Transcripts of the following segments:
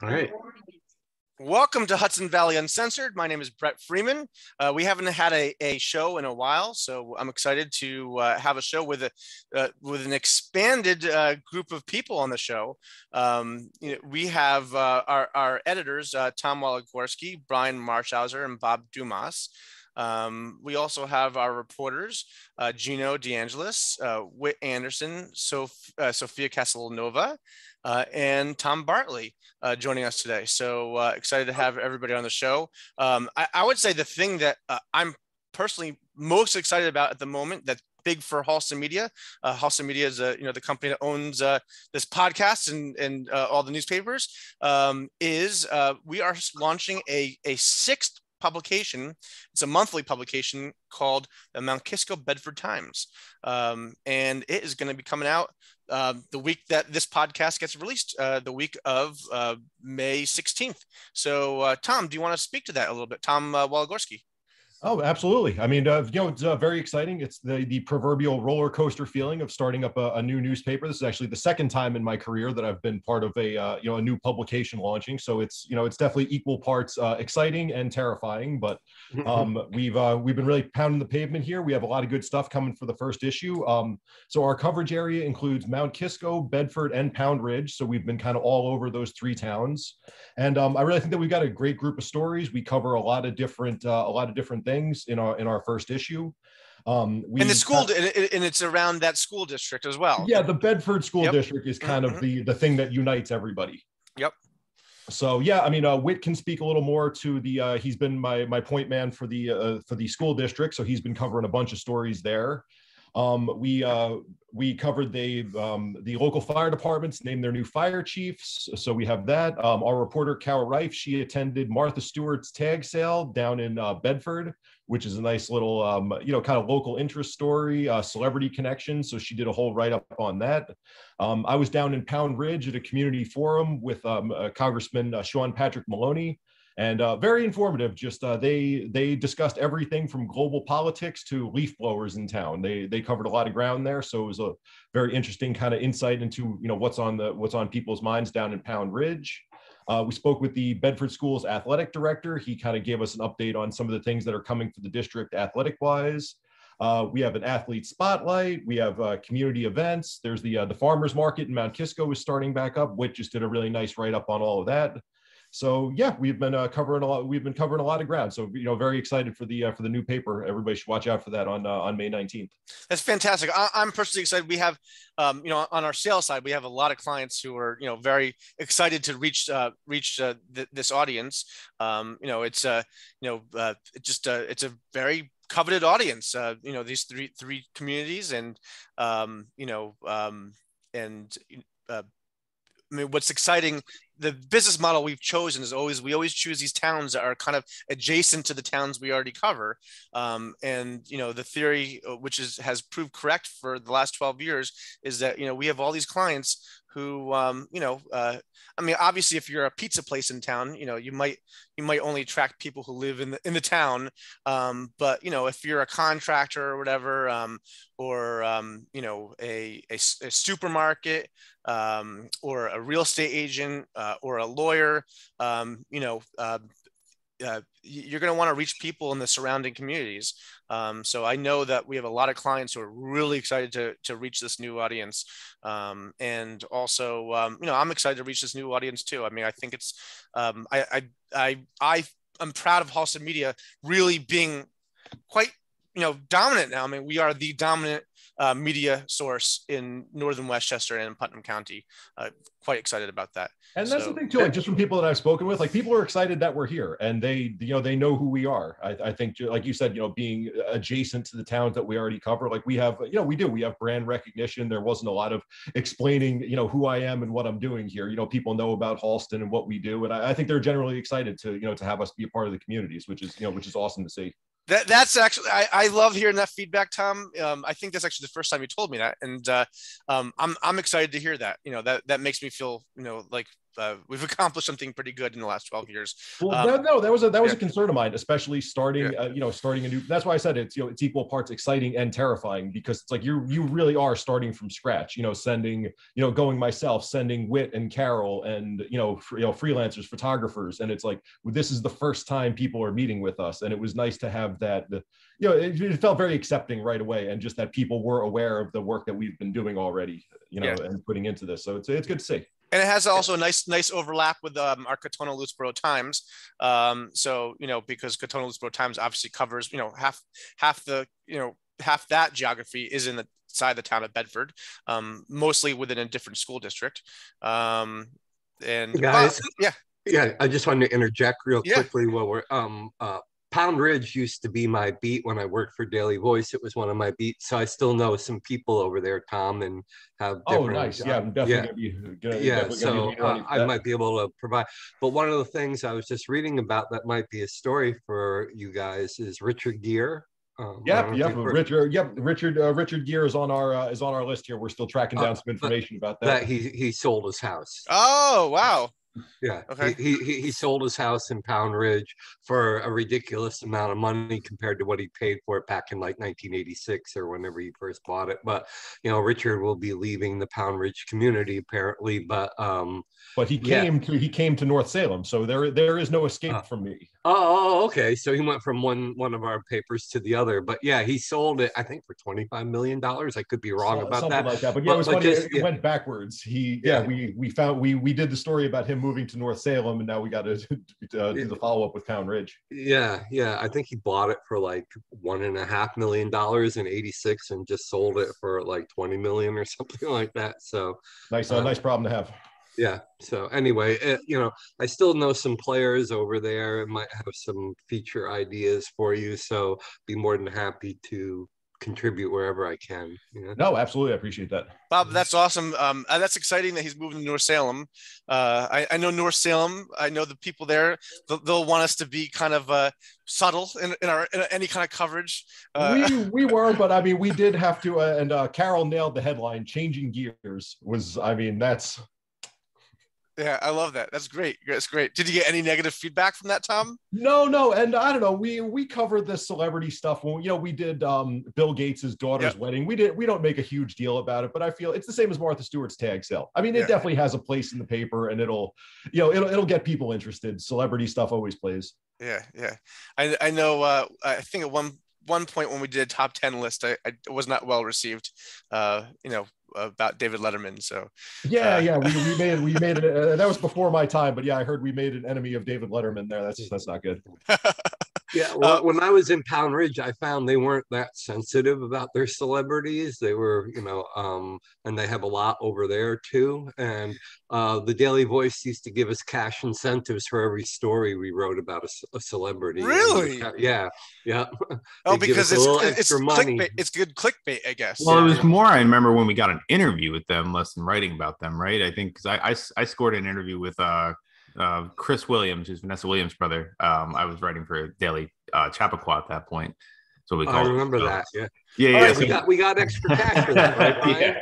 All right. Welcome to Hudson Valley Uncensored. My name is Brett Freeman. We haven't had a show in a while, so I'm excited to have a show with an expanded group of people on the show. We have our editors, Tom Waligorski, Brian Marshauser, and Bob Dumas. We also have our reporters, Gino DeAngelis, Whit Anderson, Sophia Castellanova, and Tom Bartley joining us today. So excited to have everybody on the show. I would say the thing that I'm personally most excited about at the moment that's big for Halston Media. Halston Media is the company that owns this podcast and all the newspapers. We are launching a sixth publication. It's a monthly publication called the Mount Kisco Bedford Times, and it is going to be coming out the week that this podcast gets released, the week of May 16th. So, Tom, do you want to speak to that a little bit? Tom Waligorski. Oh, absolutely. I mean, it's very exciting. It's the proverbial roller coaster feeling of starting up a new newspaper. This is actually the second time in my career that I've been part of a new publication launching. So it's definitely equal parts exciting and terrifying. But we've been really pounding the pavement here. We have a lot of good stuff coming for the first issue. So our coverage area includes Mount Kisco, Bedford, and Pound Ridge. So we've been kind of all over those three towns. And I really think that we've got a great group of stories. We cover a lot of different things in our first issue. And it's around that school district as well. Yeah, the Bedford school district is kind of the thing that unites everybody. Yep. So yeah, I mean, Whit can speak a little more to the. He's been my point man for the school district, so he's been covering a bunch of stories there. We covered the local fire departments named their new fire chiefs. So we have that. Our reporter, Carol Reif, she attended Martha Stewart's tag sale down in Bedford, which is a nice little, kind of local interest story, celebrity connection. So she did a whole write-up on that. I was down in Pound Ridge at a community forum with Congressman Sean Patrick Maloney. And very informative. Just they discussed everything from global politics to leaf blowers in town. They covered a lot of ground there, so it was a very interesting kind of insight into what's on people's minds down in Pound Ridge. We spoke with the Bedford Schools athletic director. He kind of gave us an update on some of the things that are coming for the district athletic wise. We have an athlete spotlight. We have community events. There's the farmers market in Mount Kisco is starting back up. Whit just did a really nice write up on all of that. So yeah, we've been covering a lot. We've been covering a lot of ground. So very excited for the new paper. Everybody should watch out for that on May 19th. That's fantastic. I'm personally excited. We have, on our sales side, we have a lot of clients who are very excited to reach this audience. It's a very coveted audience. These three communities and I mean, what's exciting, the business model we've chosen is we always choose these towns that are kind of adjacent to the towns we already cover. The theory, which has proved correct for the last 12 years, is that, we have all these clients who, I mean, obviously, if you're a pizza place in town, you might only attract people who live in the town. But if you're a contractor or whatever, a supermarket, or a real estate agent, or a lawyer, you're going to want to reach people in the surrounding communities. So I know that we have a lot of clients who are really excited to reach this new audience. And also, I'm excited to reach this new audience too. I mean, I think it's, I'm proud of Halston Media really being quite, dominant now. I mean, we are the dominant media source in northern Westchester and Putnam County. Quite excited about that. And that's the thing too, like just from people that I've spoken with, like people are excited that we're here and they know who we are. I think, like you said, being adjacent to the towns that we already cover, like we have, we have brand recognition. There wasn't a lot of explaining, who I am and what I'm doing here. People know about Halston and what we do. And I think they're generally excited to have us be a part of the communities, which is awesome to see. That's actually, I love hearing that feedback, Tom. I think that's actually the first time you told me that, and I'm excited to hear that. That makes me feel like we've accomplished something pretty good in the last 12 years. Well, that was a concern of mine, especially starting starting a new. That's why I said it's it's equal parts exciting and terrifying, because it's like you really are starting from scratch. Sending going myself, sending Whit and Carol and freelancers, photographers, and it's like this is the first time people are meeting with us, and it was nice to have that. It felt very accepting right away, and just that people were aware of the work that we've been doing already, and putting into this. So it's good to see. And it has also a nice overlap with our Katona-Louisboro Times. Because Katona-Louisboro Times obviously covers, half that geography is inside the town of Bedford, mostly within a different school district. And guys, I just wanted to interject real quickly while we're Pound Ridge used to be my beat when I worked for Daily Voice. It was one of my beats, so I still know some people over there, Tom, and have different. Oh, nice. Yeah, I'm definitely I might be able to provide. But one of the things I was just reading about that might be a story for you guys is Richard Gere. Richard Gere is on our list here. We're still tracking down some information about that. That he sold his house. Oh, wow. Yeah, okay. He sold his house in Pound Ridge for a ridiculous amount of money compared to what he paid for it back in like 1986 or whenever he first bought it. But Richard will be leaving the Pound Ridge community apparently. But he came to North Salem, so there is no escape from me. Oh, okay. So he went from one of our papers to the other. But yeah, he sold it, I think, for $25 million. I could be wrong about that. Like that. But yeah, it was funny. It went backwards. We did the story about him moving to North Salem, and now we got to do the follow up with Pound Ridge. Yeah. I think he bought it for like $1.5 million in '86 and just sold it for like $20 million or something like that. So nice problem to have. Yeah. So anyway, I still know some players over there and might have some feature ideas for you. So be more than happy to contribute wherever I can. No, absolutely. I appreciate that. Bob, that's awesome. That's exciting that he's moving to North Salem. I know North Salem. I know the people there. They'll want us to be kind of subtle in any kind of coverage. We were, but I mean, we did have to. And Carol nailed the headline. Changing gears was. I mean, that's. Yeah, I love that. That's great. That's great. Did you get any negative feedback from that, Tom? No. And I don't know. We covered the celebrity stuff when we did Bill Gates's daughter's wedding. We don't make a huge deal about it, but I feel it's the same as Martha Stewart's tag sale. I mean, it definitely has a place in the paper, and it'll get people interested. Celebrity stuff always plays. Yeah. I know. I think at one point when we did a top 10 list, I was not well received. About David Letterman. So we made it. That was before my time, but yeah, I heard we made an enemy of David Letterman there. That's not good. Yeah, well, when I was in Pound Ridge, I found they weren't that sensitive about their celebrities. They were, and they have a lot over there too. And the Daily Voice used to give us cash incentives for every story we wrote about a celebrity. Really? Yeah. Oh, because it's money. Clickbait. It's good clickbait, I guess. Well, it was more. I remember when we got an interview with them, less than writing about them, right? I think because I scored an interview with Chris Williams, who's Vanessa Williams' brother. I was writing for Daily Chappaqua at that point. So we called. I remember that. Yeah. We got extra cash for that, right, Brian?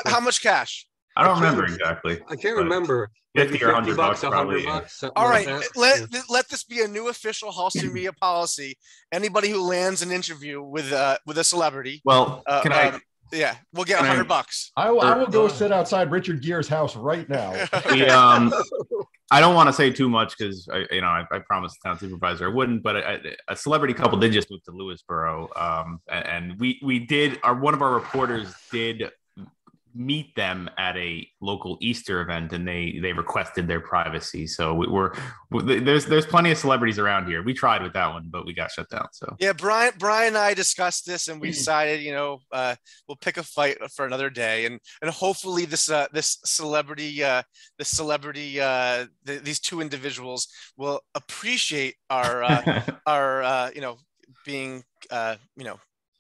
How much cash? I don't remember exactly. I can't remember. 50 or 100 bucks, probably. $100, all right, let this be a new official Halston Media policy. Anybody who lands an interview with a celebrity, well, can I? Yeah, we'll get $100. I will go sit outside Richard Gere's house right now. I don't want to say too much because I promised the town supervisor I wouldn't. But a celebrity couple did just move to Louisboro, and we did. One of our reporters did meet them at a local Easter event, and they requested their privacy. So there's plenty of celebrities around here. We tried with that one, but we got shut down. So yeah, Brian and I discussed this, and we decided, we'll pick a fight for another day, and hopefully these two individuals will appreciate our being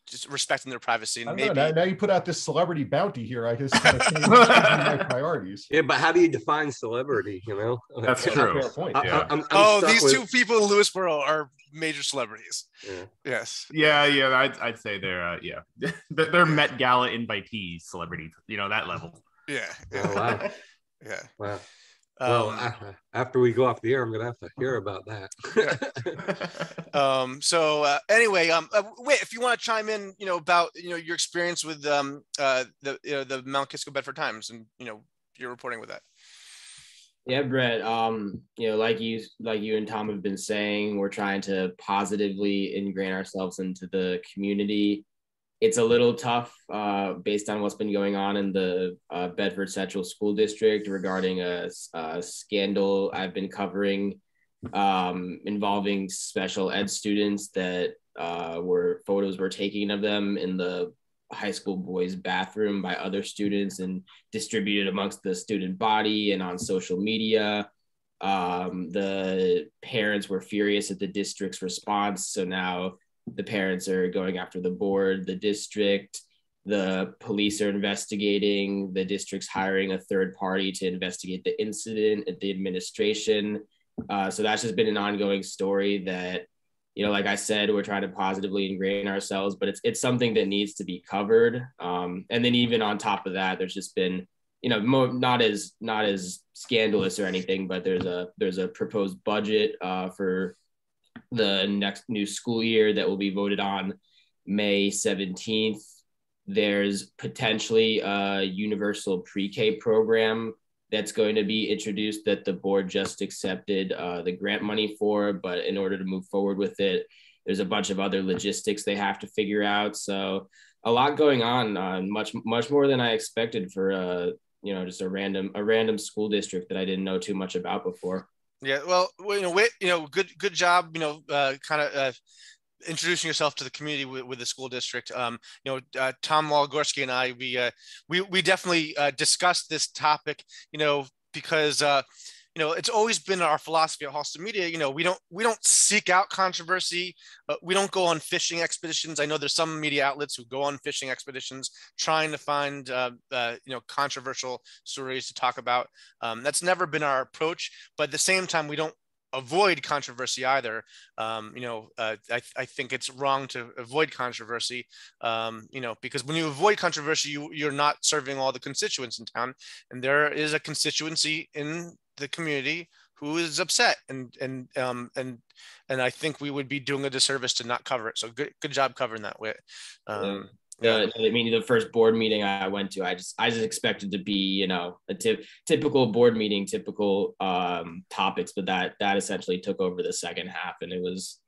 just respecting their privacy. And maybe now you put out this celebrity bounty here. I guess kind of changing my priorities. Yeah, but how do you define celebrity? That's true. Fair point. These two people in Louisboro are major celebrities. Yeah. Yes. Yeah. I'd say they're they're Met Gala invitees, celebrity. That level. Yeah. Oh, wow. Yeah. Wow. After we go off the air, I'm gonna have to hear about that. Anyway, wait, if you want to chime in, about your experience with the Mount Kisco Bedford Times and your reporting with that. Yeah, Brett. Like you and Tom have been saying, we're trying to positively ingrain ourselves into the community. It's a little tough based on what's been going on in the Bedford Central School District regarding a scandal I've been covering involving special ed students that photos were taken of them in the high school boys' bathroom by other students and distributed amongst the student body and on social media. The parents were furious at the district's response. So now the parents are going after the board, the district, the police are investigating, the district's hiring a third party to investigate the incident at the administration. So that's just been an ongoing story that, like I said, we're trying to positively ingrain ourselves, but it's something that needs to be covered. And then even on top of that, there's just been, not as scandalous or anything, but there's a proposed budget for the next new school year that will be voted on May 17th. There's potentially a universal pre-K program that's going to be introduced that the board just accepted the grant money for, but in order to move forward with it, there's a bunch of other logistics they have to figure out. So a lot going on, much more than I expected for just a random school district that I didn't know too much about before. Yeah, well, good job, kind of introducing yourself to the community with the school district. Tom Walgorski and I, we definitely discussed this topic, because it's always been our philosophy at Halston Media. We don't seek out controversy. We don't go on fishing expeditions. I know there's some media outlets who go on fishing expeditions trying to find controversial stories to talk about. That's never been our approach. But at the same time, we don't avoid controversy either. I think it's wrong to avoid controversy, because when you avoid controversy, you're not serving all the constituents in town, and there is a constituency in the community who is upset, and I think we would be doing a disservice to not cover it. So good job covering that. The first board meeting I went to, I just expected to be, a typical board meeting, typical topics, but that essentially took over the second half, and it was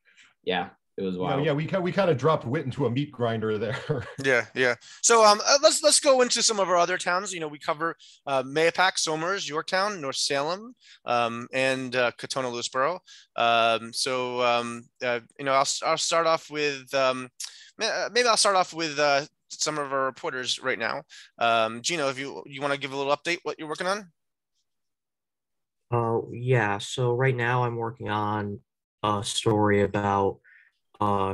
wild. We kind of dropped Witt into a meat grinder there. Yeah. So let's go into some of our other towns. We cover Mahopac, Somers, Yorktown, North Salem, and Katona, Lewisboro. I'll start off with some of our reporters right now. Gino, if you want to give a little update, what you're working on? Yeah. So right now I'm working on a story about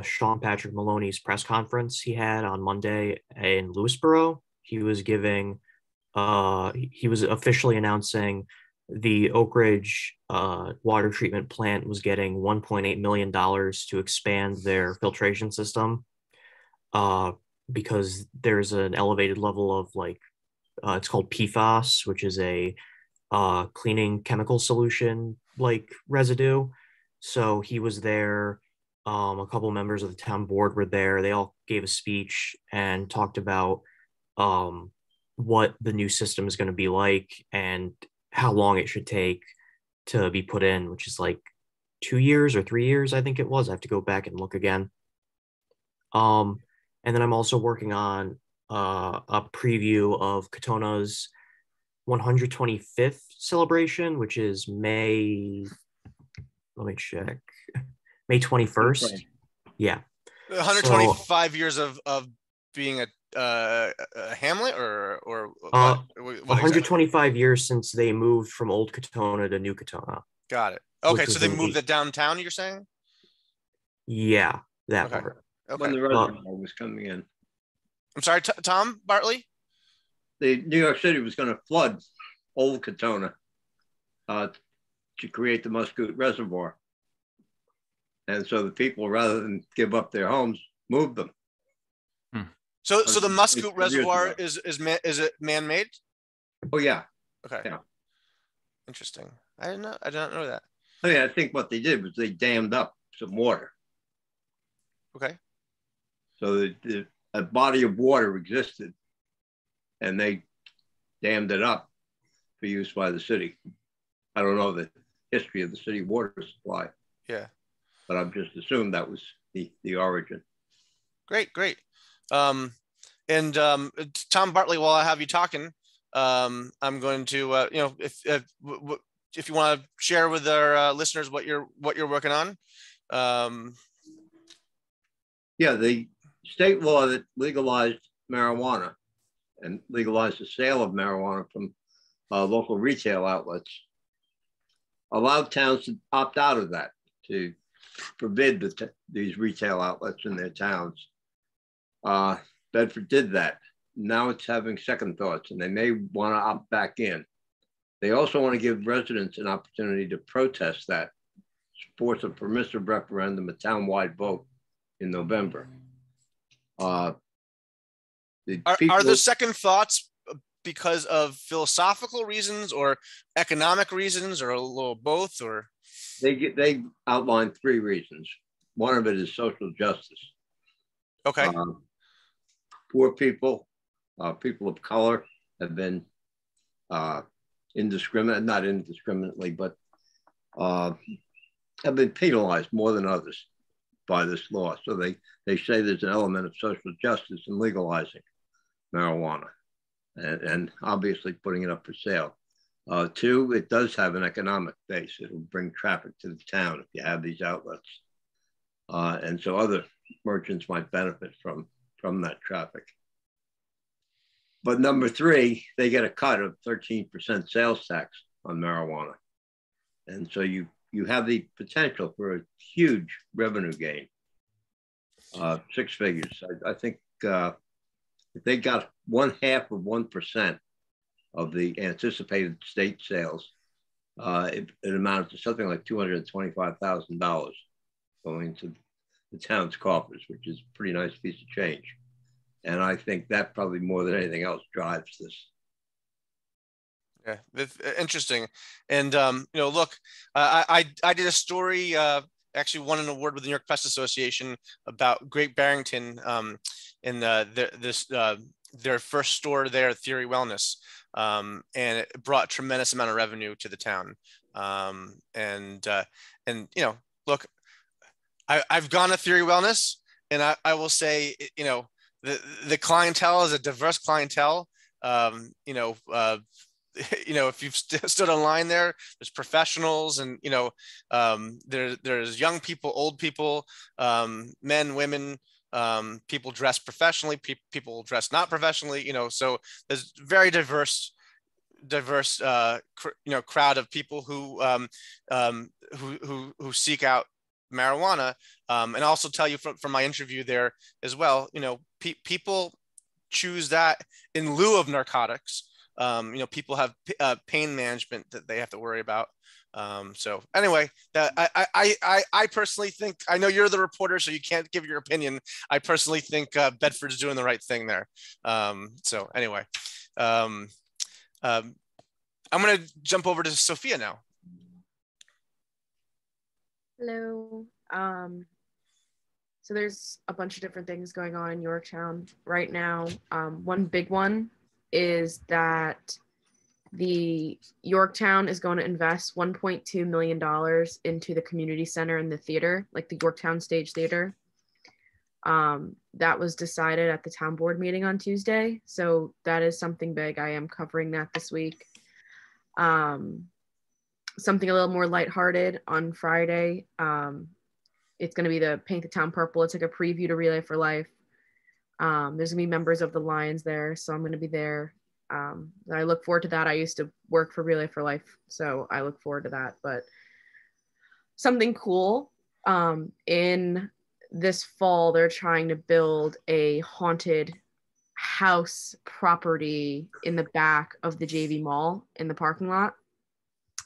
Sean Patrick Maloney's press conference he had on Monday in Lewisboro. He was officially announcing the Oak Ridge water treatment plant was getting $1.8 million to expand their filtration system, because there's an elevated level of it's called PFAS, which is a cleaning chemical solution like residue. So he was there. A couple members of the town board were there. They all gave a speech and talked about what the new system is going to be like and how long it should take to be put in, which is 2 years or 3 years, I think it was. I have to go back and look again. And then I'm also working on a preview of Katona's 125th celebration, which is May 21st. Yeah. 125 years of being a hamlet or what 125 years since they moved from Old Katona to New Katona. Got it. Okay, so they moved it downtown, you're saying? Yeah, that part. Okay. When the reservoir was coming in. I'm sorry, Tom Bartley? The New York City was going to flood Old Katona to create the Muscoot Reservoir. And so the people, rather than give up their homes, moved them. So the Muscoot Reservoir is it man-made? Oh, yeah. Okay. Yeah. Interesting. I didn't know. I didn't know that. I mean, I think what they did was they dammed up some water. Okay. So a body of water existed, and they dammed it up for use by the city. I don't know the history of the city water supply. Yeah. But I've just assumed that was the origin. Great. Tom Bartley, while I have you talking, I'm going to, if you want to share with our listeners what you're working on. Yeah, the state law that legalized marijuana and legalized the sale of marijuana from local retail outlets allowed towns to opt out of that, to forbid these retail outlets in their towns. Bedford did that. Now it's having second thoughts, and they may want to opt back in. They also want to give residents an opportunity to protest that, force a permissive referendum, a town-wide vote in November. Are there second thoughts because of philosophical reasons or economic reasons or a little both? Or they outlined three reasons. One of it is social justice. Okay. Poor people, people of color have been not indiscriminately, but have been penalized more than others by this law. So they say there's an element of social justice in legalizing marijuana and obviously putting it up for sale. Two, it does have an economic base. It'll bring traffic to the town if you have these outlets. And so other merchants might benefit from that traffic. But number three, they get a cut of 13% sales tax on marijuana. And so you have the potential for a huge revenue gain, 6 figures. I think if they got 0.5% of the anticipated state sales, it amounted to something like $225,000 going to the town's coffers, which is a pretty nice piece of change. And I think that probably more than anything else drives this. Yeah, that's interesting. And look, I did a story, actually won an award with the New York Press Association about Great Barrington in their first store there, Theory Wellness, and it brought a tremendous amount of revenue to the town. Look, I've gone to Theory Wellness, and I will say, the clientele is a diverse clientele. If you've stood in line there's professionals, and there's young people, old people, men, women, people dressed professionally, people dressed not professionally. So there's very diverse crowd of people who seek out marijuana. And I'll also tell you from my interview there as well, people choose that in lieu of narcotics. People have pain management that they have to worry about. So anyway, I personally think, I know you're the reporter, so you can't give your opinion. I personally think Bedford's doing the right thing there. So anyway, I'm going to jump over to Sophia now. Hello. So there's a bunch of different things going on in Yorktown right now. One big one is that the Yorktown is going to invest $1.2 million into the community center and the theater, like the Yorktown Stage Theater. That was decided at the town board meeting on Tuesday. So that is something big. I am covering that this week. Something a little more lighthearted on Friday. It's going to be the Paint the Town Purple. It's like a preview to Relay for Life. There's gonna be members of the Lions there, so I'm gonna be there. I look forward to that. I used to work for Relay for Life, so I look forward to that. But something cool, in this fall, they're trying to build a haunted house property in the back of the JV Mall in the parking lot.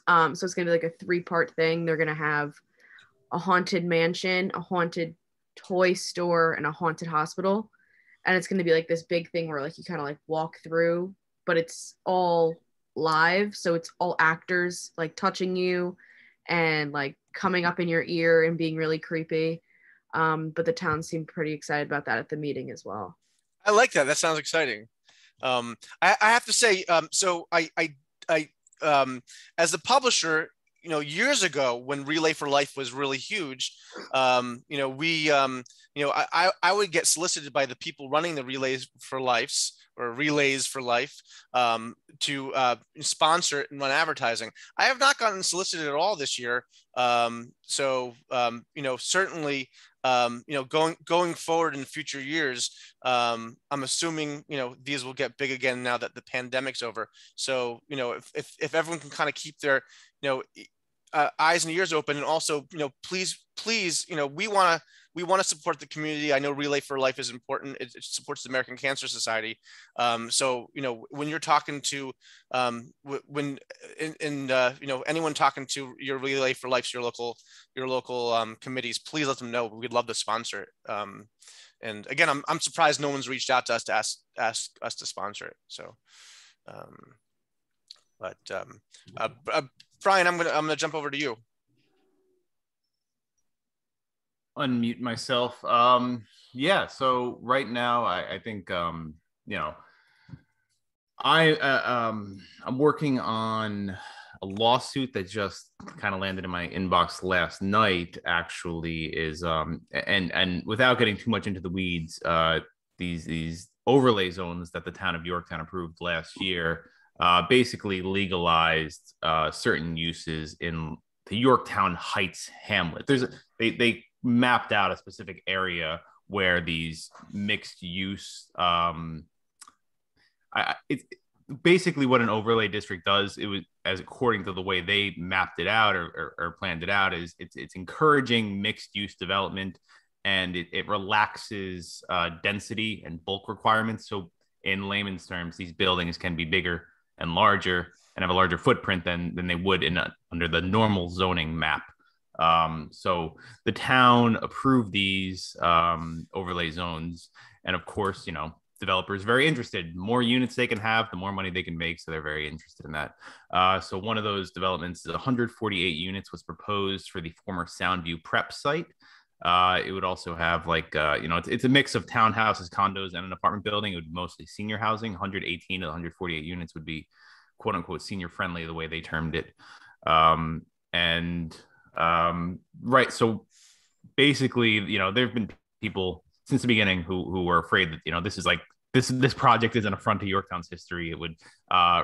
So it's gonna be like a 3-part thing. They're gonna have a haunted mansion, a haunted toy store, and a haunted hospital. And it's going to be like this big thing where like you kind of like walk through, but it's all live, so it's all actors like touching you and like coming up in your ear and being really creepy. But the town seemed pretty excited about that at the meeting as well. I like that. That sounds exciting. I have to say, so I as the publisher, years ago when Relay for Life was really huge, I would get solicited by the people running the Relays for Life to sponsor it and run advertising. I have not gotten solicited at all this year. Certainly, going forward in future years, I'm assuming, these will get big again now that the pandemic's over. So, if everyone can kind of keep their, eyes and ears open, and also, please, we want to support the community. I know Relay for Life is important. It supports the American Cancer Society. So, when you're talking to, anyone talking to your Relay for Life, your local committees, please let them know. We'd love to sponsor it. And again, I'm surprised no one's reached out to us to ask us to sponsor it. So, Brian, I'm gonna jump over to you. Unmute myself. Yeah. So right now, I think I'm working on a lawsuit that just kind of landed in my inbox last night. Actually, is and without getting too much into the weeds, these overlay zones that the town of Yorktown approved last year basically legalized certain uses in the Yorktown Heights hamlet. They mapped out a specific area where these mixed use it's basically what an overlay district does. It was, as according to the way they mapped it out or planned it out, is it's encouraging mixed use development, and it relaxes density and bulk requirements. So in layman's terms, these buildings can be bigger and larger and have a larger footprint than they would under the normal zoning map. So the town approved these overlay zones, and of course, developers very interested. More units they can have, the more money they can make. So they're very interested in that. So one of those developments is 148 units was proposed for the former Soundview Prep site. It would also have it's a mix of townhouses, condos, and an apartment building. It would be mostly senior housing. 118 of the 148 units would be quote unquote senior friendly, the way they termed it. Right. So basically, there've been people since the beginning who were afraid that, this is this project is an affront to Yorktown's history. It would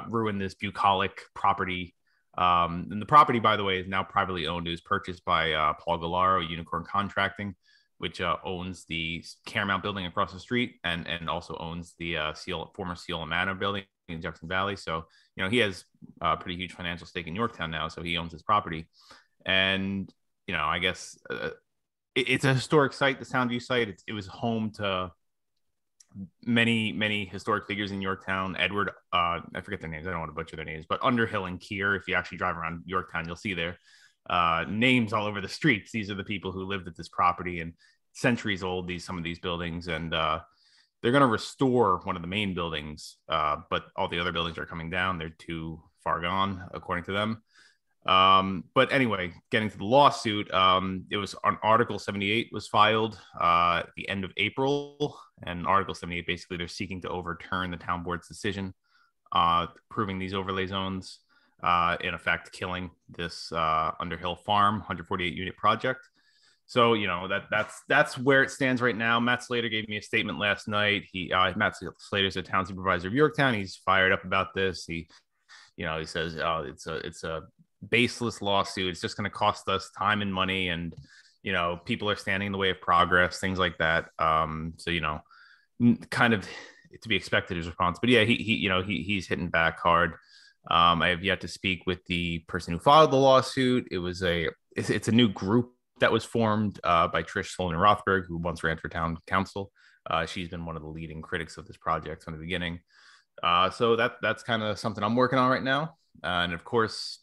ruin this bucolic property. And the property, by the way, is now privately owned. It was purchased by Paul Galaro, Unicorn Contracting, which owns the Caramount building across the street and also owns the former Seal and Manor building in Jackson Valley. So, he has a pretty huge financial stake in Yorktown now. So he owns this property. And, I guess it's a historic site, the Soundview site. It was home to many, many historic figures in Yorktown. Edward, I forget their names. I don't want to butcher their names, but Underhill and Keir, if you actually drive around Yorktown, you'll see their names all over the streets. These are the people who lived at this property, and centuries old, some of these buildings. And they're going to restore one of the main buildings, but all the other buildings are coming down. They're too far gone, according to them. But anyway, getting to the lawsuit, it was on Article 78 was filed at the end of April, and Article 78, basically they're seeking to overturn the town board's decision approving these overlay zones, in effect killing this Underhill Farm 148 unit project. So, that's where it stands right now. Matt Slater gave me a statement last night. Matt Slater's a town supervisor of Yorktown. He's fired up about this. He says, it's a baseless lawsuit. It's just going to cost us time and money, and people are standing in the way of progress, things like that. So kind of to be expected, his response. But yeah, he's hitting back hard. I have yet to speak with the person who filed the lawsuit. It's a new group that was formed by Trish Sloan Rothberg, who once ran for town council. She's been one of the leading critics of this project from the beginning. So that's kind of something I'm working on right now. And of course,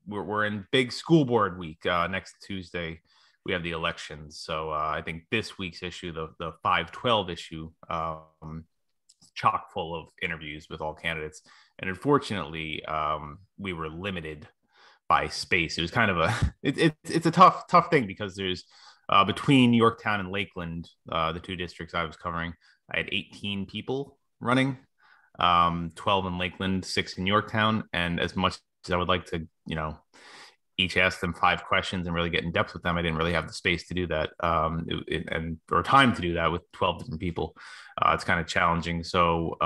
we're in big school board week. Next Tuesday, we have the elections. So I think this week's issue, the 512 issue, chock full of interviews with all candidates. and unfortunately, we were limited by space. It was kind of it's a tough thing because there's between Yorktown and Lakeland, the two districts I was covering, I had 18 people running, 12 in Lakeland, 6 in Yorktown, and as much as I would like to, each ask them 5 questions and really get in depth with them, I didn't really have the space to do that, or time to do that with 12 different people. It's kind of challenging. So,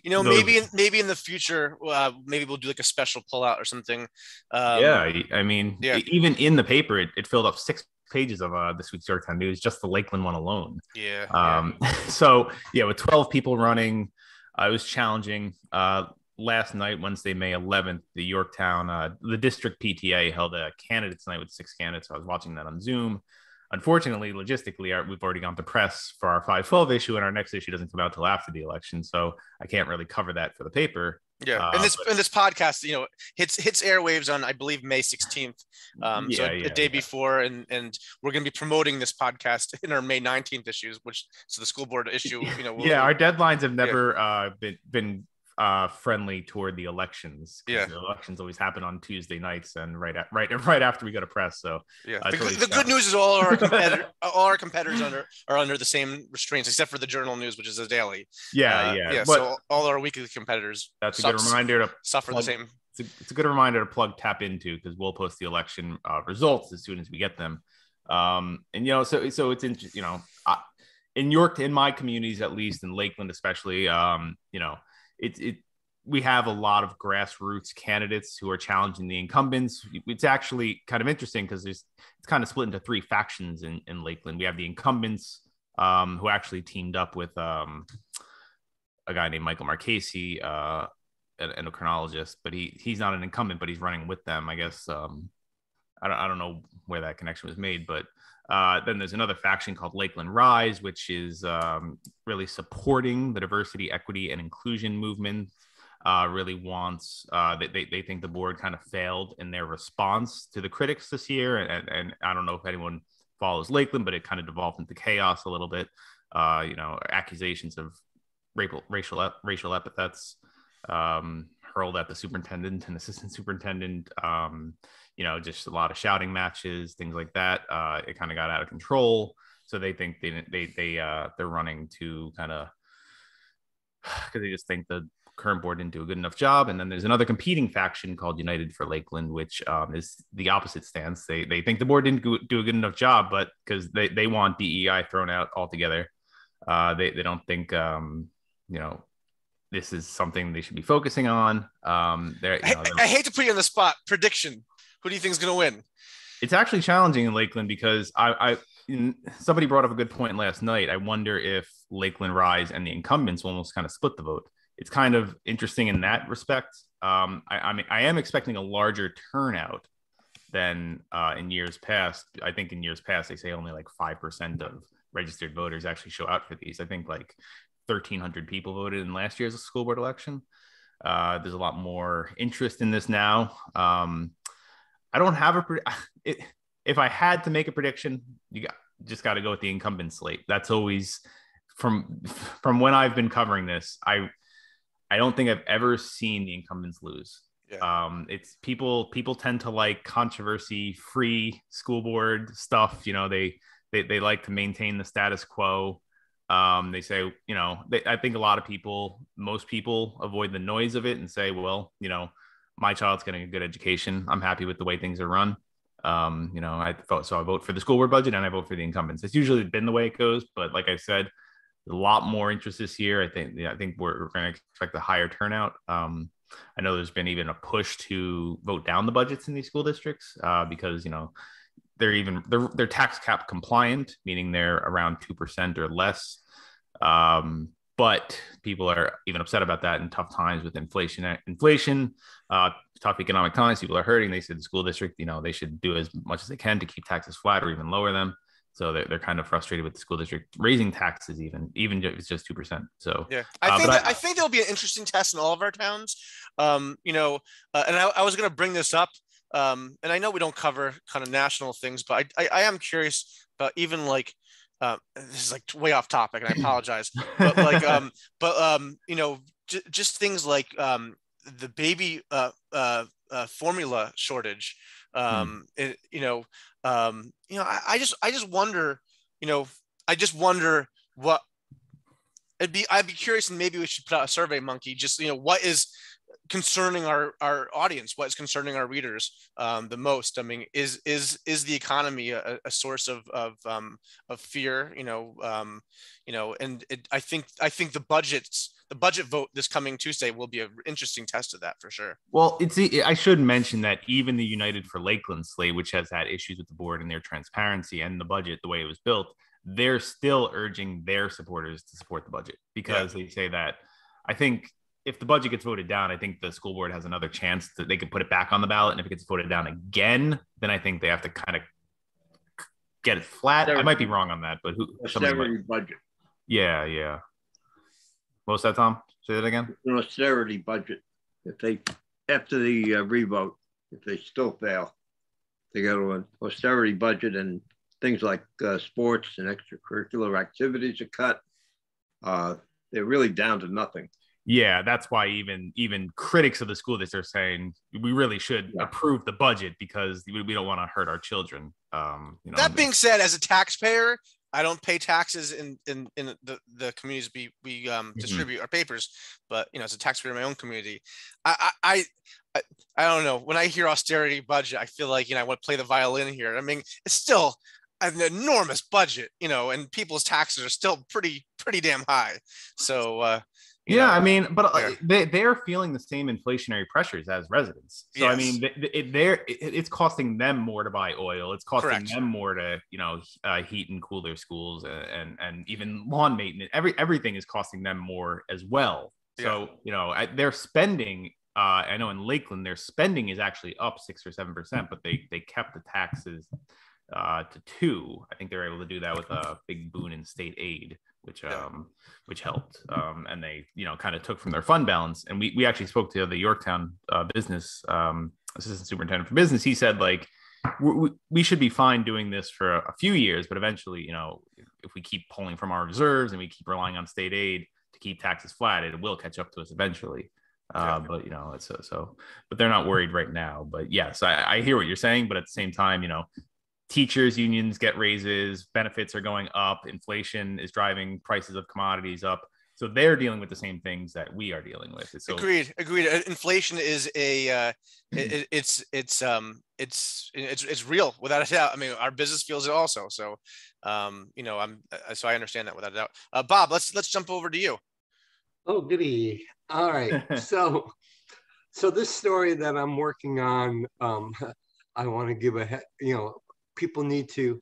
maybe in the future, maybe we'll do like a special pullout or something. Even in the paper, it filled up 6 pages of this week's Yorktown News, just the Lakeland one alone. So with 12 people running, it was challenging. Last night, Wednesday, May 11th, the Yorktown, the district PTA held a candidates night with 6 candidates. I was watching that on Zoom. Unfortunately, logistically, we've already gone to press for our 512 issue, and our next issue doesn't come out till after the election. So I can't really cover that for the paper. Yeah, and this podcast, hits airwaves on, I believe, May 16th. The day before, and we're going to be promoting this podcast in our May 19th issues, so the school board issue. Our deadlines have never been friendly toward the elections. The elections always happen on Tuesday nights and right after we go to press. So the good news is all our competitors are under the same restraints, except for the Journal News, which is a daily. So all our weekly competitors. That's a good reminder to suffer the same. It's a good reminder to tap into, because we'll post the election results as soon as we get them. So it's interesting. In my communities, at least in Lakeland, especially, we have a lot of grassroots candidates who are challenging the incumbents. It's actually kind of interesting because it's kind of split into 3 factions in Lakeland. We have the incumbents who actually teamed up with a guy named Michael Marchese, an endocrinologist, but he's not an incumbent, but he's running with them. I guess I don't know where that connection was made, but then there's another faction called Lakeland Rise, which is really supporting the diversity, equity, and inclusion movement. Really wants they think the board kind of failed in their response to the critics this year, and I don't know if anyone follows Lakeland, but it kind of devolved into chaos a little bit. Accusations of racial epithets hurled at the superintendent and assistant superintendent. Just a lot of shouting matches, things like that. It kind of got out of control. So they think they're running to kind of, because they just think the current board didn't do a good enough job. And then there's another competing faction called United for Lakeland, which is the opposite stance. They think the board didn't do a good enough job, but because they want DEI thrown out altogether. They don't think this is something they should be focusing on. I hate to put you on the spot. Prediction. Who do you think is going to win? It's actually challenging in Lakeland because somebody brought up a good point last night. I wonder if Lakeland Rise and the incumbents will almost kind of split the vote. It's kind of interesting in that respect. I am expecting a larger turnout than in years past. I think in years past, they say only like 5% of registered voters actually show out for these. I think like 1,300 people voted in last year's school board election. There's a lot more interest in this now. I don't have if I had to make a prediction, just got to go with the incumbent slate. That's always from when I've been covering this. I don't think I've ever seen the incumbents lose. It's people tend to like controversy-free school board stuff. They like to maintain the status quo. They say, I think most people avoid the noise of it and say, well, my child's getting a good education. I'm happy with the way things are run. I vote for the school board budget and I vote for the incumbents. It's usually been the way it goes, but like I said, a lot more interest this year. I think we're going to expect a higher turnout. I know there's been even a push to vote down the budgets in these school districts because, they're tax cap compliant, meaning they're around 2% or less. But people are even upset about that in tough times with inflation, tough economic times. People are hurting. They said the school district, they should do as much as they can to keep taxes flat or even lower them. So they're kind of frustrated with the school district raising taxes, even if it's just 2%. So I think there'll be an interesting test in all of our towns. And I was going to bring this up. And I know we don't cover kind of national things, but I am curious about even like. This is like way off topic, and I apologize. But just things like the baby formula shortage. I just wonder, what I'd be curious, and maybe we should put out a Survey Monkey, just, what is concerning our audience, what is concerning our readers the most. I mean, is the economy a source of fear? And I think the budget vote this coming Tuesday will be an interesting test of that for sure. Well, I should mention that even the United for Lakeland slate, which has had issues with the board and their transparency and the budget, the way it was built, they're still urging their supporters to support the budget, because they say that, I think, if the budget gets voted down, I think the school board has another chance that they could put it back on the ballot. And if it gets voted down again, then I think they have to kind of get it flat. I might be wrong on that, but austerity budget. Yeah. What was that, Tom? Say that again. An austerity budget. If they, after the revote, if they still fail, they go to an austerity budget, and things like sports and extracurricular activities are cut. They're really down to nothing. Yeah, that's why even critics of the school district are saying we really should approve the budget, because we don't want to hurt our children. That being said, as a taxpayer, I don't pay taxes in the communities we distribute our papers, but as a taxpayer in my own community, I don't know. When I hear austerity budget, I feel like I want to play the violin here. I mean, it's still an enormous budget, and people's taxes are still pretty damn high. So. I mean, but they're feeling the same inflationary pressures as residents. So, yes. I mean, it's costing them more to buy oil. It's costing them more to, heat and cool their schools, and even lawn maintenance. Everything is costing them more as well. So, their spending, I know in Lakeland, their spending is actually up 6 or 7%, but they kept the taxes to 2%. I think they were able to do that with a big boon in state aid, which helped. And they, kind of took from their fund balance. And we actually spoke to the Yorktown business assistant superintendent for business. He said, like, we should be fine doing this for a few years, but eventually, if we keep pulling from our reserves and we keep relying on state aid to keep taxes flat, it will catch up to us eventually. But it's but they're not worried right now. But yes, I hear what you're saying, but at the same time, teachers unions get raises, benefits are going up, inflation is driving prices of commodities up. So they're dealing with the same things that we are dealing with. So, agreed. Inflation is it's real, without a doubt. I mean, our business feels it also. So, so I understand that without a doubt. Bob, let's jump over to you. Oh, goody. All right. So this story that I'm working on, I want to give people need to,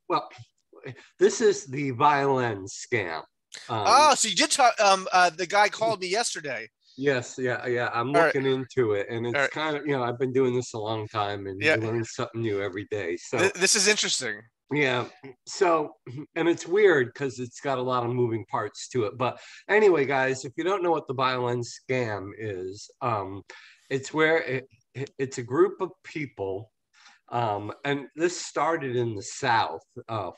this is the violin scam. So you did talk, the guy called me yesterday. Yes. Yeah. I'm looking into it, and it's kind of, I've been doing this a long time, and you learn something new every day. So this is interesting. Yeah. So, and it's weird because it's got a lot of moving parts to it. But anyway, guys, if you don't know what the violin scam is, it's where it's a group of people. And this started in the South,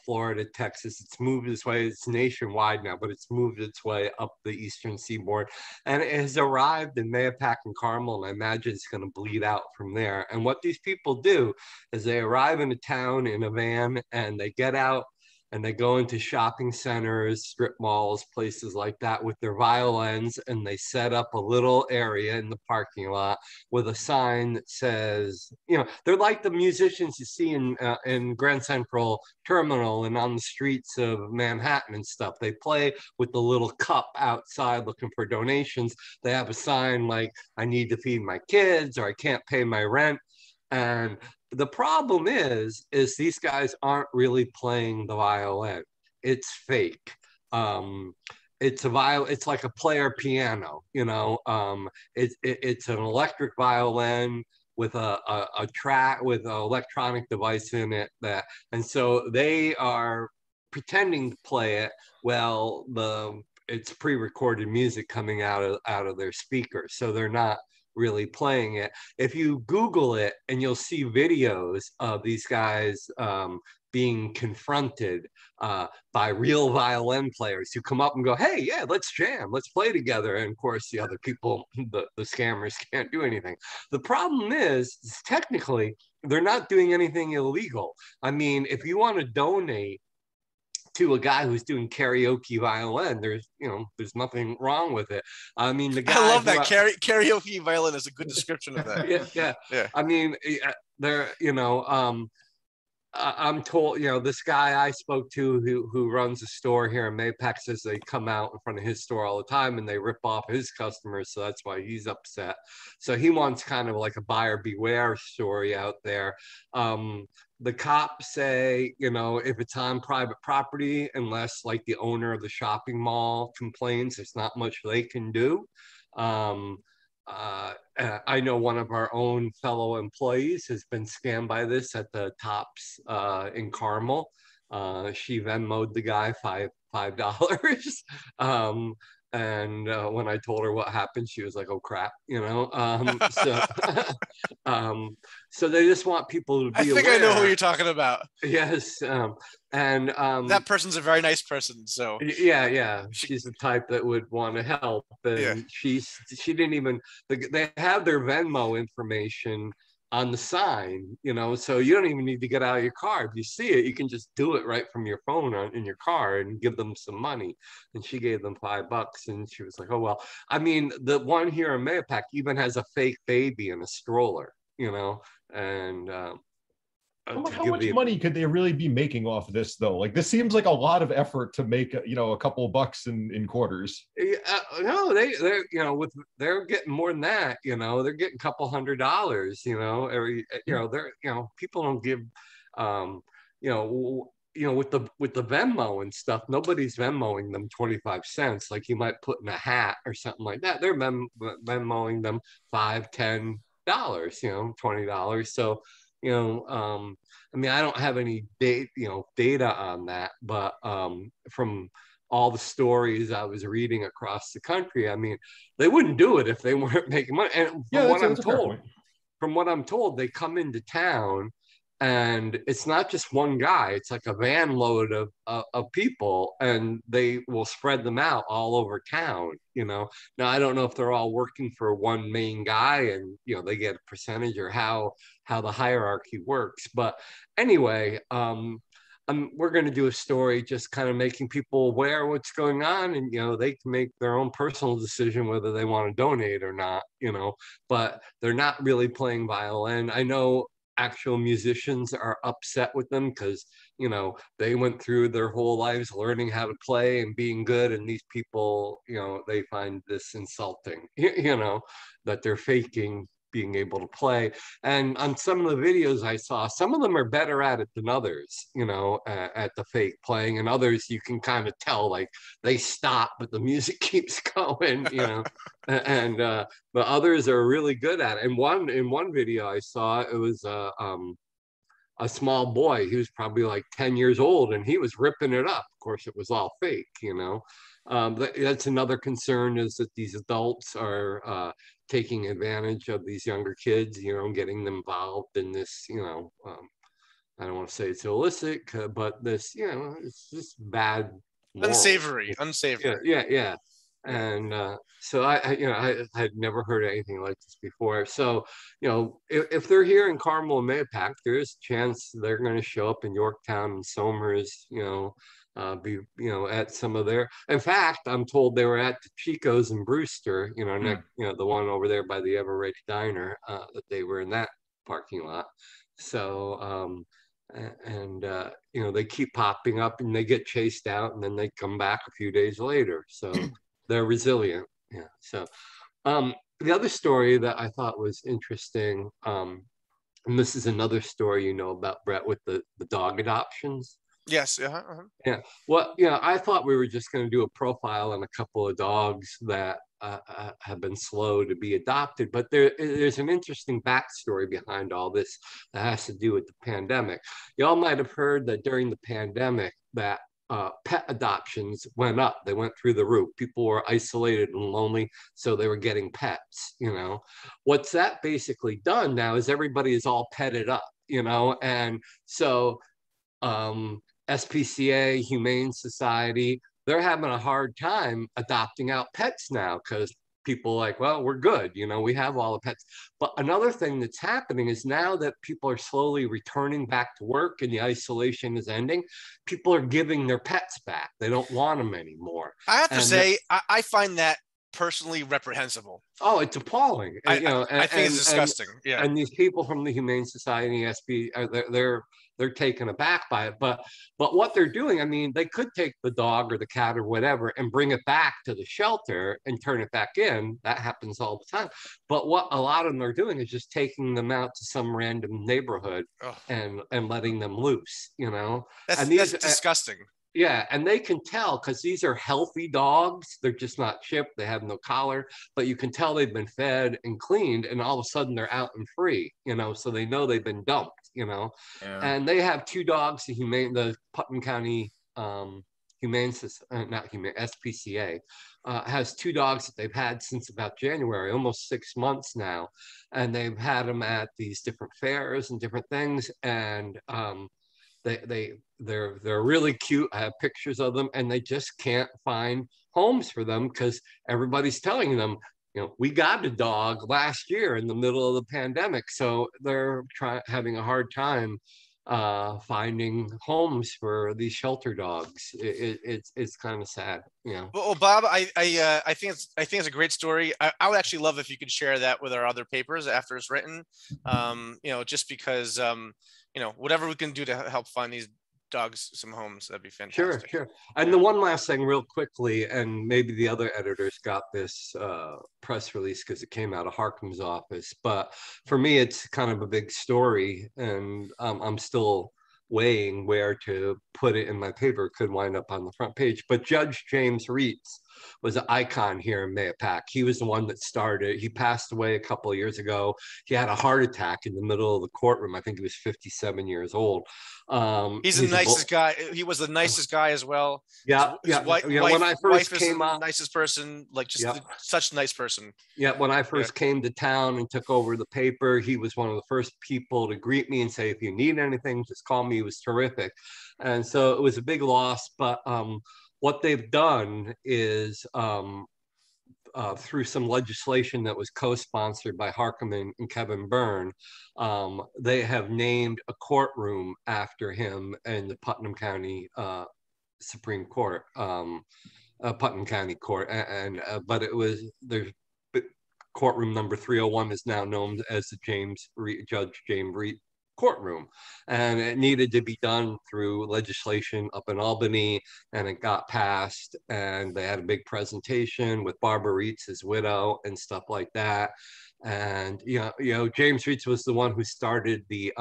Florida, Texas. It's moved its way. It's nationwide now, but it's moved its way up the Eastern Seaboard. And it has arrived in Mahopac and Carmel, and I imagine it's going to bleed out from there. And what these people do is they arrive in a town in a van, and they get out and they go into shopping centers, strip malls, places like that with their violins, and they set up a little area in the parking lot with a sign that says, they're like the musicians you see in Grand Central Terminal and on the streets of Manhattan and stuff. They play with the little cup outside looking for donations. They have a sign like, I need to feed my kids, or I can't pay my rent. And the problem is these guys aren't really playing the violin. It's fake. It's like a player piano, it's an electric violin with a track with an electronic device in it and so they are pretending to play it. Well, it's pre-recorded music coming out of their speakers, so they're not really playing it. If you Google it, and you'll see videos of these guys being confronted by real violin players who come up and go, hey, yeah, let's jam, let's play together. And of course, the other people, the scammers, can't do anything. The problem is technically, they're not doing anything illegal. I mean, if you want to donate to a guy who's doing karaoke violin, there's nothing wrong with it. I mean, the guy. I love that karaoke violin is a good description of that. Yeah. I mean, they're I'm told, this guy I spoke to who runs a store here in Mapac says they come out in front of his store all the time and they rip off his customers. So that's why he's upset. So he wants kind of like a buyer beware story out there. The cops say, if it's on private property, unless like the owner of the shopping mall complains, there's not much they can do. I know one of our own fellow employees has been scammed by this at the Tops in Carmel. She Venmo'd the guy $5. And when I told her what happened, she was like, "Oh crap," So they just want people to be aware. I think I know who you're talking about. Yes, and that person's a very nice person. So yeah, she's the type that would want to help, and she didn't even. They have their Venmo information on the sign, so you don't even need to get out of your car. If you see it, you can just do it right from your phone in your car and give them some money. And she gave them $5, and she was like, "Oh well." I mean, the one here in Mayapack even has a fake baby in a stroller, and how much money could they really be making off of this, though? Like, this seems like a lot of effort to make, a couple of bucks in quarters. No, they're getting more than that. They're getting a couple $100. Every people don't give, with the Venmo and stuff, nobody's Venmoing them 25 cents like you might put in a hat or something like that. They're Venmoing them $5, $10, $20. So. I mean, I don't have any data on that, but from all the stories I was reading across the country, I mean, they wouldn't do it if they weren't making money. And from what I'm told, they come into town, and it's not just one guy; it's like a van load of people, and they will spread them out all over town. Now I don't know if they're all working for one main guy, and they get a percentage, or how the hierarchy works. But anyway, we're going to do a story just kind of making people aware of what's going on, and they can make their own personal decision whether they want to donate or not. But they're not really playing violin. I know actual musicians are upset with them because they went through their whole lives learning how to play and being good, and these people they find this insulting that they're faking being able to play. And on some of the videos I saw, some of them are better at it than others, at the fake playing, and others you can kind of tell, like, they stop but the music keeps going, and but others are really good at it. And in one video I saw, it was a small boy. He was probably like 10 years old, and he was ripping it up. Of course, it was all fake, that's another concern, is that these adults are taking advantage of these younger kids, getting them involved in this, I don't want to say it's illicit, but this, it's just bad. Unsavory. Yeah. And so I had never heard anything like this before. So, if they're here in Carmel and Mayapack, there's a chance they're going to show up in Yorktown and Somers, be at some of their. In fact, I'm told they were at the Chico's in Brewster, the one over there by the Ever Ready Diner, that they were in that parking lot. So they keep popping up, and they get chased out, and then they come back a few days later. So they're resilient. Yeah. So the other story that I thought was interesting, and this is another story about, Brett, with the dog adoptions. Yes. Yeah. Well, I thought we were just going to do a profile on a couple of dogs that have been slow to be adopted, but there's an interesting backstory behind all this that has to do with the pandemic. Y'all might have heard that during the pandemic that pet adoptions went up. They went through the roof. People were isolated and lonely, so they were getting pets, you know. What's that basically done now is everybody is all petted up, you know, and so SPCA, Humane Society, they're having a hard time adopting out pets now because people are like, well, we're good, you know, we have all the pets. But another thing that's happening is now that people are slowly returning back to work and the isolation is ending, people are giving their pets back. They don't want them anymore. I have to say, I find that personally reprehensible. Oh, it's appalling. I think it's disgusting. Yeah. And these people from the Humane Society, they're taken aback by it. But what they're doing, I mean, they could take the dog or the cat or whatever and bring it back to the shelter and turn it back in. That happens all the time. But what a lot of them are doing is just taking them out to some random neighborhood and letting them loose, you know? That's disgusting. Yeah, and they can tell because these are healthy dogs. They're just not chipped. They have no collar, but you can tell they've been fed and cleaned, and all of a sudden they're out and free, you know, so they know they've been dumped, you know. Yeah. And they have 2 dogs, the Putnam County SPCA has 2 dogs that they've had since about January, almost 6 months now. And they've had them at these different fairs and different things. And they're really cute. I have pictures of them, and they just can't find homes for them because everybody's telling them, you know, we got a dog last year in the middle of the pandemic, so they're having a hard time finding homes for these shelter dogs. It's kind of sad, you know. Well, Bob, I think it's a great story. I would actually love if you could share that with our other papers after it's written. You know, just because you know, whatever we can do to help find these dogs some homes, that'd be fantastic. Sure. And the one last thing real quickly, and maybe the other editors got this press release because it came out of Harkham's office, but for me, it's kind of a big story, and I'm still weighing where to put it in my paper. It could wind up on the front page, but Judge James Reitz was an icon here in Mahopac. He was the one that started. He passed away a couple of years ago. He had a heart attack in the middle of the courtroom. I think he was 57 years old. He's the nicest guy. He was the nicest guy as well. Yeah. When I first came out, nicest person, like just such a nice person. Yeah. When I first came to town and took over the paper, he was one of the first people to greet me and say, if you need anything, just call me. He was terrific. And so it was a big loss, but what they've done is through some legislation that was co-sponsored by Harkham and Kevin Byrne, they have named a courtroom after him in the Putnam County Supreme Court, Putnam County Court, but it was there's courtroom number 301 is now known as the Judge James Reitz courtroom, and it needed to be done through legislation up in Albany, and it got passed, and they had a big presentation with Barbara Reitz, his widow, and stuff like that. And you know James Reitz was the one who started the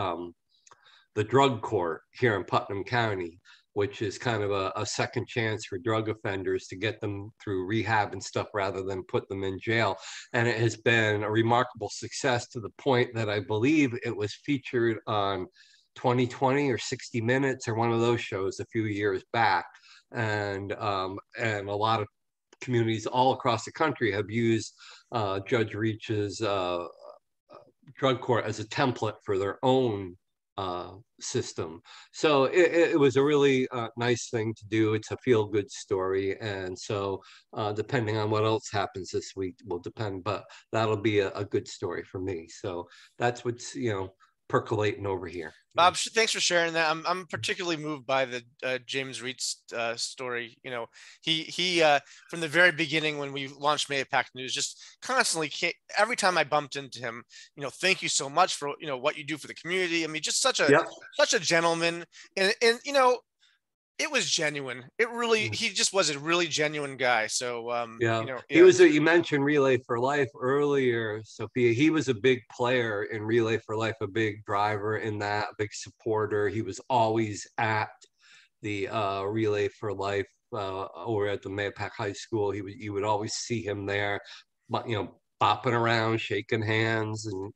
drug court here in Putnam County, which is kind of a second chance for drug offenders to get them through rehab and stuff rather than put them in jail. And it has been a remarkable success to the point that I believe it was featured on 2020 or 60 Minutes or one of those shows a few years back. And a lot of communities all across the country have used Judge Reitz's drug court as a template for their own system. So it was a really nice thing to do. It's a feel-good story, and so depending on what else happens this week will depend, but that'll be a good story for me. So that's what's percolating over here. Bob, thanks for sharing that. I'm particularly moved by the James Reitz story. You know, he from the very beginning when we launched Mahopac News, just constantly every time I bumped into him, you know, thank you so much for what you do for the community. I mean, just such a gentleman, and you know, it was genuine. It really, he just was a really genuine guy. So he was you mentioned Relay for Life earlier, Sophia. He was a big player in Relay for Life, a big driver in that, a big supporter. He was always at the Relay for Life over at the Mahopac High School. You would always see him there, but bopping around, shaking hands, and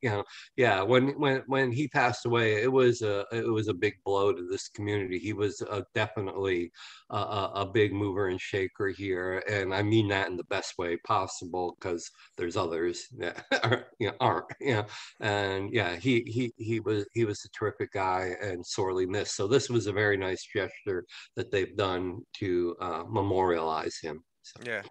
yeah. When he passed away, it was a big blow to this community. He was definitely a big mover and shaker here, and I mean that in the best way possible, because there's others that aren't. And yeah, he was a terrific guy and sorely missed. So this was a very nice gesture that they've done to memorialize him. So. Yeah.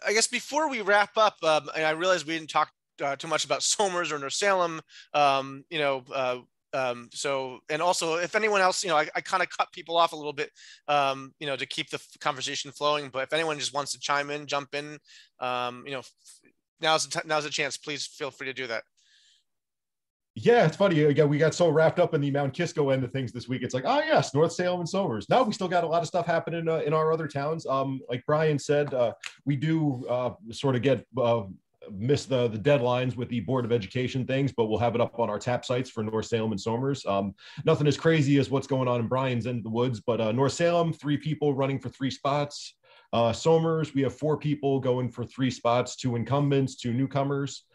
I guess before we wrap up, and I realize we didn't talk too much about Somers or North Salem, so, and also if anyone else, I kind of cut people off a little bit, to keep the conversation flowing, but if anyone just wants to chime in, jump in, now's the chance. Please feel free to do that. Yeah, it's funny. Again, we got so wrapped up in the Mount Kisco end of things this week. It's like, oh yes, North Salem and Somers. Now we still got a lot of stuff happening in our other towns. Like Brian said, we do sort of get miss the deadlines with the Board of Education things, but we'll have it up on our tap sites for North Salem and Somers. Nothing as crazy as what's going on in Brian's end of the woods, but North Salem, 3 people running for 3 spots. Somers, we have 4 people going for 3 spots, 2 incumbents, 2 newcomers.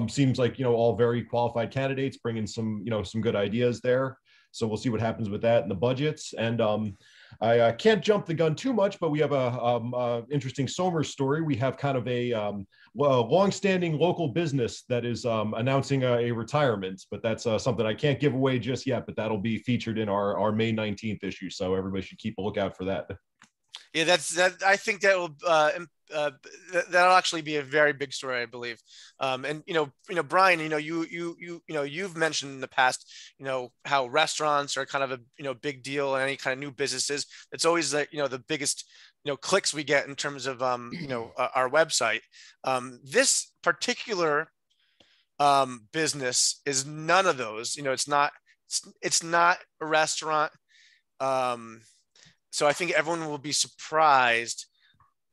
Seems like, all very qualified candidates bringing some, some good ideas there. So we'll see what happens with that and the budgets. And I can't jump the gun too much, but we have a interesting Somers story. We have kind of a long-standing local business that is announcing a retirement, but that's something I can't give away just yet, but that'll be featured in our May 19th issue. So everybody should keep a lookout for that. Yeah, I think that will that'll actually be a very big story, I believe. And Brian, you've mentioned in the past, how restaurants are kind of a big deal, and any kind of new businesses. It's always like the biggest clicks we get in terms of our website. This particular business is none of those. It's not a restaurant. So I think everyone will be surprised,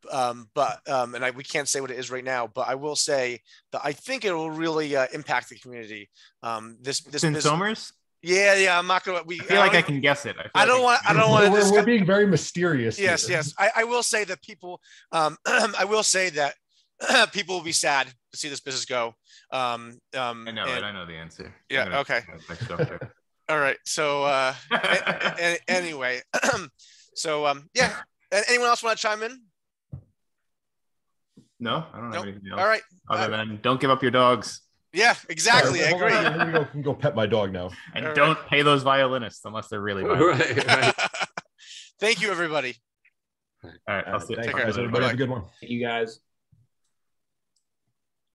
we can't say what it is right now, but I will say that I think it will really impact the community. This in Somers? Yeah. I'm not gonna. I feel like I can guess it. I don't want. We're being very mysterious. Yes, here. Yes. I will say that people. I will say that people will be sad to see this business go. I know it. I know the answer. Yeah. Okay. All right. So anyway. So, yeah. Anyone else want to chime in? No, I don't have anything else. All right. Other than don't give up your dogs. Yeah, exactly. I agree. I can go pet my dog now. And don't pay those violinists unless they're really violent. Right. Thank you, everybody. All right. I'll see you. Thanks, guys. Everybody have a good one. Thank you, guys.